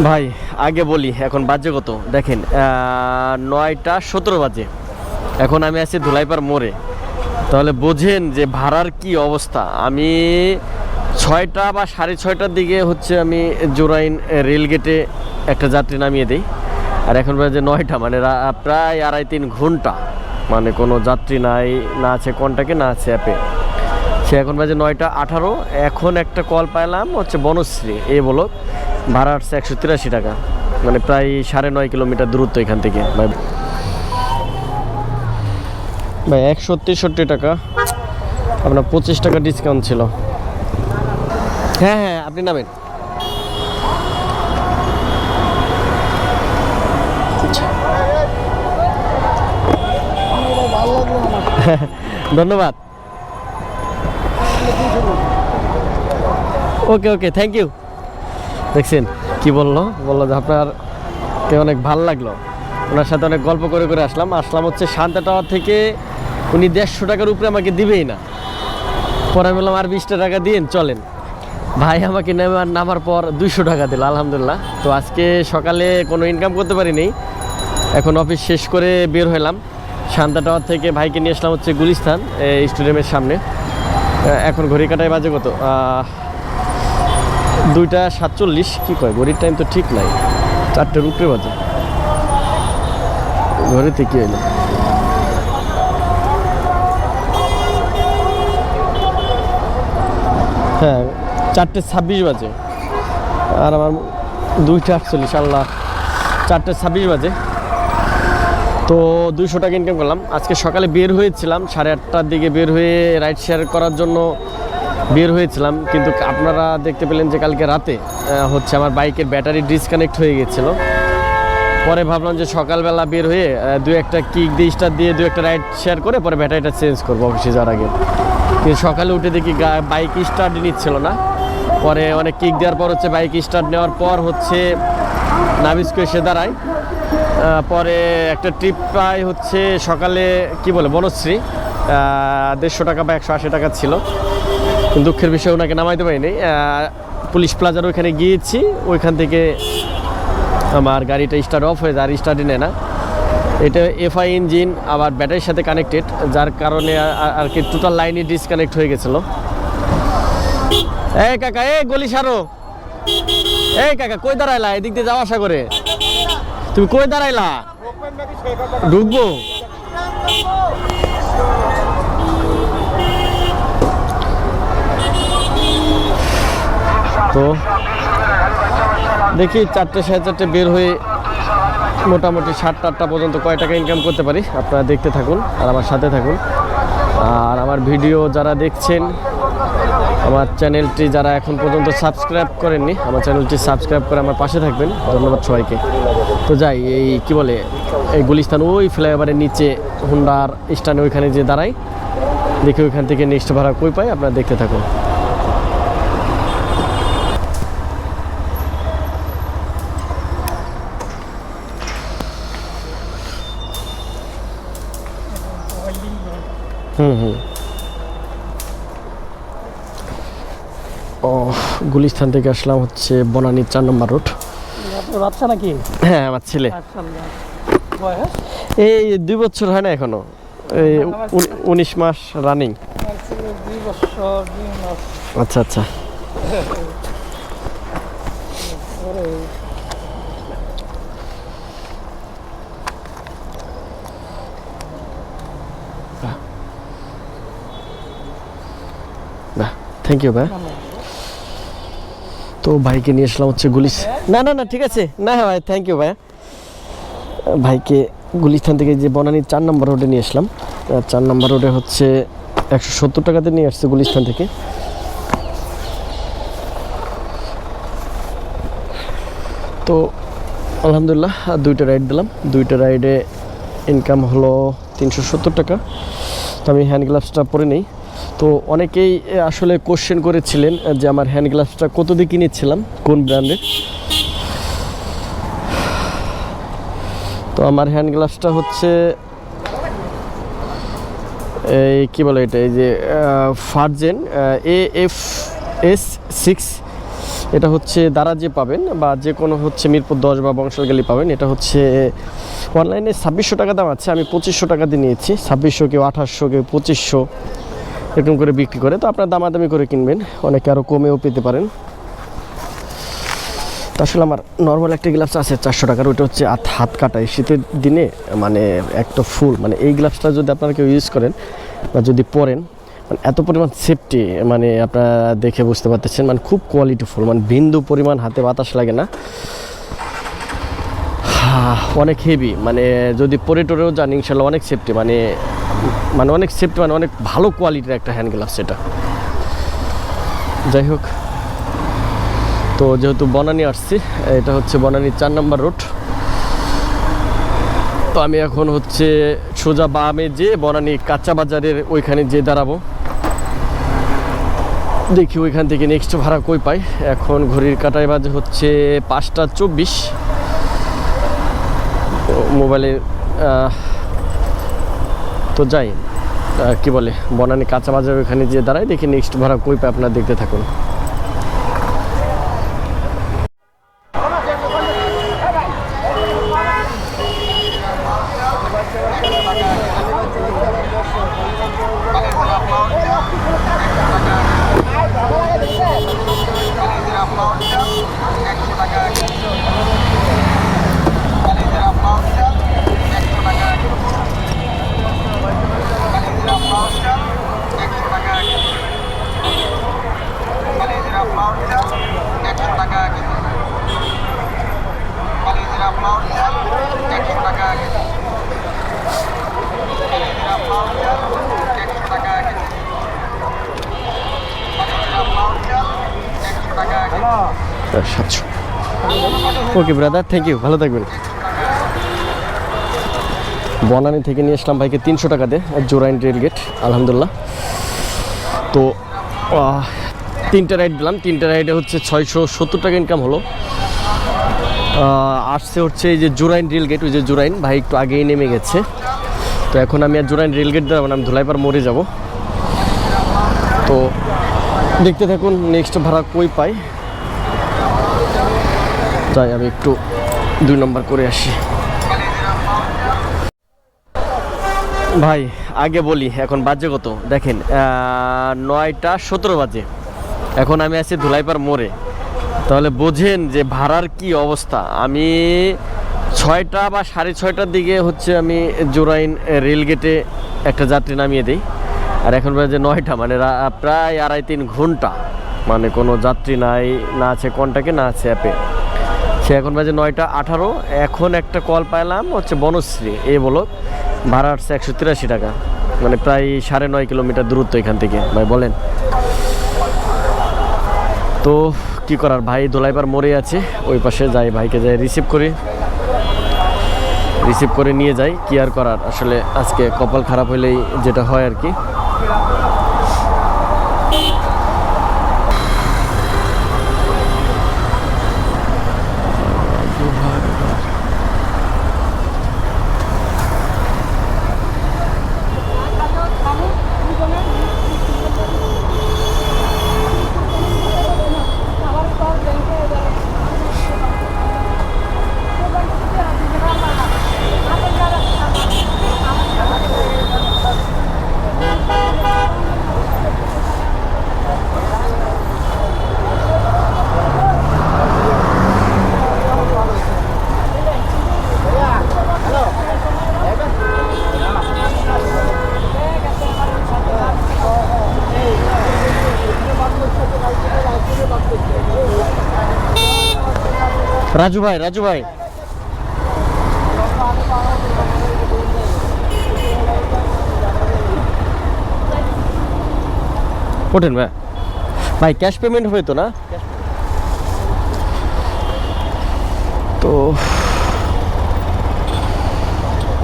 ভাই আগে বলি এখন বাজে কত দেখেন, 9টা 17 বাজে। এখন আমি আছি ধুলাইপাড় মোড়ে, তাহলে বোঝেন যে ভাড়ার কি অবস্থা। আমি 6টা বা 6:30টার দিকে হচ্ছে আমি জোরাইন রেলগেটে একটা যাত্রী নামিয়ে দিই, আর এখন বাজে 9টা, মানে প্রায় 2.5-3 ঘন্টা, মানে কোনো যাত্রী নাই, না আছে কন্টাক্টে, না আছে অ্যাপে। সে এখন বাজে 9টা 18। এখন একটা কল পাইলাম হচ্ছে বনশ্রী এ বলো, ভাড়া হচ্ছে 183 টাকা, মানে প্রায় 9.5 কিলোমিটার দূরত্ব এখান থেকে। ভাই 163 টাকা, আপনার 25 টাকা ডিসকাউন্ট ছিল। হ্যাঁ হ্যাঁ, আপনি নামেন। ধন্যবাদ। ওকে ওকে, থ্যাংক ইউ। দেখছেন কি বললো যে আপনার কে অনেক ভালো লাগলো, ওনার সাথে অনেক গল্প করে করে আসলাম হচ্ছে শান্তা টাওয়ার থেকে। উনি 150 টাকার উপরে আমাকে দিবেই না, পরে আমি বললাম আর 20টা টাকা দিন চলেন। ভাই আমাকে নামার পর 200 টাকা দিল, আলহামদুলিল্লাহ। তো আজকে সকালে কোনো ইনকাম করতে পারিনি, এখন অফিস শেষ করে বের হলাম শান্তা টাওয়ার থেকে। ভাইকে নিয়ে আসলাম হচ্ছে গুলিস্তান স্টেডিয়ামের সামনে। এখন ঘড়ি কাটায় বাজে কত, 2টা 47। কী কয় ঘড়ির টাইম তো ঠিক নাই, 4টের উপরে বাজে। ঘড়িতে কী হইলো, হ্যাঁ 4টে 26 বাজে, আর আমার 2টা 48। আল্লাহ, 4টে 26 বাজে। তো 200 টাকা ইনকাম করলাম। আজকে সকালে বের হয়েছিলাম 8:30টার দিকে, বের হয়ে রাইড শেয়ার করার জন্য বের হয়েছিলাম, কিন্তু আপনারা দেখতে পেলেন যে কালকে রাতে হচ্ছে আমার বাইকের ব্যাটারি ডিসকানেক্ট হয়ে গিয়েছিল। পরে ভাবলাম যে সকালবেলা বের হয়ে 2-1টা কিক দিয়ে স্টার্ট দিয়ে 2-1টা রাইড শেয়ার করে পরে ব্যাটারিটা চেঞ্জ করবো অফিসে যাওয়ার আগে। কিন্তু সকালে উঠে দেখি বাইক স্টার্ট নিচ্ছিল না। পরে অনেক কিক দেওয়ার পর হচ্ছে বাইক স্টার্ট নেওয়ার পর হচ্ছে নাবিস্কো এসে দাঁড়ায়। পরে একটা ট্রিপ পাই হচ্ছে সকালে কি বলে বনশ্রী, 150 টাকা বা 180 টাকা ছিল। কিন্তু দুঃখের বিষয় ওনাকে নামাইতে পারিনি। পুলিশ প্লাজার ওইখানে গিয়েছি, ওইখান থেকে আমার গাড়িটা স্টার্ট অফ হয়ে যায়, আর স্টার্টই নেয় না। এটা এফআই ইঞ্জিন, আবার ব্যাটারির সাথে কানেক্টেড, যার কারণে আর কি টোটাল লাইনই ডিসকানেক্ট হয়ে গেছিলো। এই কাকা, এই গলি সারো। এই কাকা কই দাঁড়াইলা, এদিক দিয়ে যাওয়া আসা করে, তুমি কই দাঁড়াইলা, ঢুকবো? তো দেখি 4টে 4:30 বের হয়ে মোটামুটি 7টা-8টা পর্যন্ত কয় টাকা ইনকাম করতে পারি। আপনারা দেখতে থাকুন আর আমার সাথে থাকুন। আর আমার ভিডিও যারা দেখছেন, আমার চ্যানেলটি যারা এখন পর্যন্ত সাবস্ক্রাইব করেননি, আমার চ্যানেলটি সাবস্ক্রাইব করে আমার পাশে থাকবেন। ধন্যবাদ সবাইকে। তো যাই, এই কি বলে, এই গুলিস্তান ওই ফ্লাইওভারের নিচে হুন্ডার স্ট্যান্ড, ওইখানে যে দাঁড়াই, দেখি ওইখান থেকে নেক্সট ভাড়া কই পাই। আপনারা দেখতে থাকুন। ও গুলিস্তান থেকে আসলাম হচ্ছে বনানী 4 নম্বর রোড। বাচ্চা নাকি? হ্যাঁ, আমার ছেলে। এই 2 বছর হয় না এখনো, এই 19 মাস রানিং। আচ্ছা আচ্ছা। থ্যাংক ইউ ভাই। তো ভাইকে নিয়ে আসলাম হচ্ছে না না না, ঠিক আছে না, হ্যাঁ ভাই, থ্যাংক ইউ ভাই। ভাইকে গুলিস্তান থেকে যে বনানী 4 নম্বর রোডে নিয়ে আসলাম। 4 নম্বর রোডে হচ্ছে 170 টাকাতে নিয়ে আসছে গুলিস্তান থেকে। তো আলহামদুলিল্লাহ 2টা রাইড দিলাম, 2টা রাইডে ইনকাম হলো 370 টাকা। তো আমি হ্যান্ড গ্লাভসটা পরে নেই। তো অনেকেই আসলে কোশ্চেন করেছিলেন যে আমার হ্যান্ড গ্লাভসটা কত দিয়ে কিনেছিলাম, কোন ব্র্যান্ডের। তো আমার হ্যান্ড গ্লাভসটা হচ্ছে এই কি বলে এটা, এই যে ফার্জেন AFS 6 এটা হচ্ছে দারাজে পাবেন বা যে কোনো হচ্ছে মিরপুর 10 বা বংশালগালি পাবেন। এটা হচ্ছে অনলাইনে 2600 টাকা দাম আছে, আমি 2500 টাকা দিয়ে নিয়েছি। 2600, কেউ 2800, কেউ 2500 এরকম করে বিক্রি করে। তো আপনার দামাদামি করে কিনবেন, অনেকে আরও কমেও পেতে পারেন। তো আসলে আমার নর্মাল একটা গ্লাভস আছে 400 টাকার, ওইটা হচ্ছে হাত কাটা। এই শীতের দিনে মানে একটা ফুল, মানে এই গ্লাভসটা যদি আপনারা কেউ ইউজ করেন বা যদি পরেন, মানে এত পরিমাণ সেফটি, মানে আপনারা দেখে বুঝতে পারতেছেন, মানে খুব কোয়ালিটিফুল, মানে বিন্দু পরিমাণ হাতে বাতাস লাগে না, অনেক হেভি। মানে যদি পরে টরেও যান ইনশাল্লাহ অনেক সেফটি, মানে মানে অনেক সেফটি, মানে অনেক ভালো কোয়ালিটির একটা হ্যান্ড গ্লাভস এটা। যাই হোক, তো যেহেতু বনানী আসছি, এটা হচ্ছে বনানী 4 নম্বর রোড। তো আমি এখন হচ্ছে সোজা বামে যে বনানী কাঁচা বাজারের ওইখানে যে দাঁড়াবো, দেখি ওইখান থেকে নেক্সট ভাড়া কই পাই। এখন ঘড়ির কাঁটায় বাজে হচ্ছে 5টা 24। মোবাইলে তো যাই, কি বলে, বনানী কাঁচা বাজার ওইখানে যে দাঁড়াই, দেখি নেক্সট ভাড়া কই পাই, আপনারা দেখতে থাকুন। ওকে ব্রাদার, থ্যাংক ইউ, ভালো থাকবেন। বনানী থেকে নিয়ে আসলাম ভাইকে 300 টাকা দিয়ে, জোরাইন রেলগেট, আলহামদুলিল্লাহ। তো 3টা রাইড দিলাম, 3টা রাইডে হচ্ছে 670 টাকা ইনকাম হলো। আসছে হচ্ছে এই যে জোরাইন রেলগেট, ওই যে জোরাইন ভাই একটু আগেই নেমে গেছে। তো এখন আমি আর জোরাইন রেলগেট দেবো না, আমি ধুলাইপাড় মোড়ে যাব। তো দেখতে থাকুন নেক্সট ভাড়া কই পাই। তাই আমি একটু 2 নম্বর করে আসি। ভাই আগে বলি, এখন বাজে কত দেখেন, 9টা 17 বাজে। এখন আমি আছি ধুলাইপাড় মোড়ে, তাহলে বোঝেন যে ভাড়ার কি অবস্থা। আমি 6টা বা 6:30টার দিকে হচ্ছে আমি জোরাইন রেলগেটে একটা যাত্রী নামিয়ে দিই, আর এখন বাজে 9টা, মানে প্রায় 2.5-3 ঘন্টা, মানে কোনো যাত্রী নাই, না আছে কন্টাক্টে, না আছে অ্যাপে। সে এখন বাজে 9টা 18। এখন একটা কল পাইলাম হচ্ছে বনশ্রী এ বলো, ভাড়া আসছে 183 টাকা, মানে প্রায় 9.5 কিলোমিটার দূরত্ব এখান থেকে। ভাই বলেন, তো কি করার, ভাই ধুলাইপাড় মোড়ে আছে, ওই পাশে যাই, ভাইকে যাই রিসিভ করে নিয়ে যাই। কি আর করার, আসলে আজকে কপাল খারাপ হইলেই যেটা হয় আর কি। রাজু ভাই ওঠেন ভাই। ভাই ক্যাশ পেমেন্ট হবে তো না? তো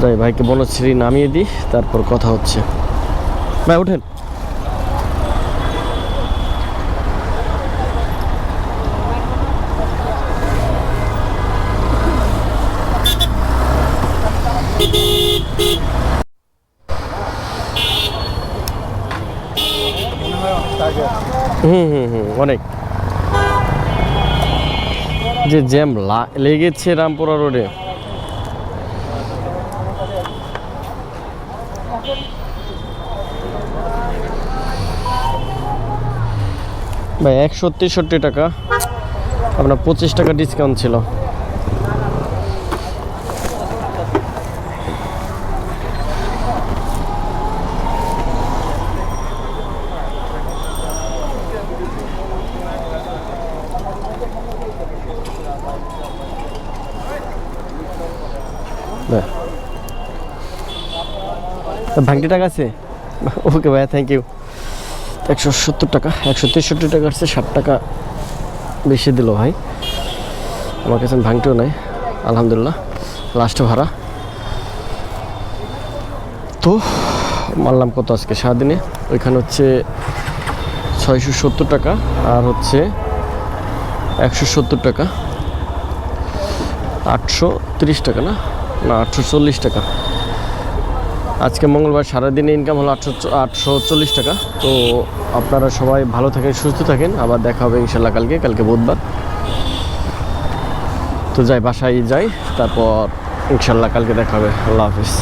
যাই, ভাইকে বনশ্রী নামিয়ে দিই, তারপর কথা হচ্ছে। ভাই ওঠেন। অনেক যে জ্যাম লেগেছে রামপুরা রোডে। ভাই 163 টাকা, আপনার 25 টাকা ডিসকাউন্ট ছিল। ভাঙটি টাকা আছে, ওকে ভাইয়া, থ্যাংক ইউ। 170 টাকা, 163 টাকা আসছে, 60 টাকা বেশি দিল ভাই। আমার কাছে ভাঙটিও নাই, আলহামদুলিল্লাহ, লাস্ট ভাড়া। তো মারলাম কত আজকে সারাদিনে, ওইখানে হচ্ছে 670 টাকা, আর হচ্ছে 170 টাকা, 830 টাকা, না 840 টাকা। আজকে মঙ্গলবার, সারাদিনে ইনকাম হলো 840 টাকা। তো আপনারা সবাই ভালো থাকেন, সুস্থ থাকেন, আবার দেখা হবে ইনশাল্লাহ কালকে বুধবার। তো যাই, বাসায় যাই, তারপর ইনশাল্লাহ কালকে দেখা হবে। আল্লাহ হাফিজ।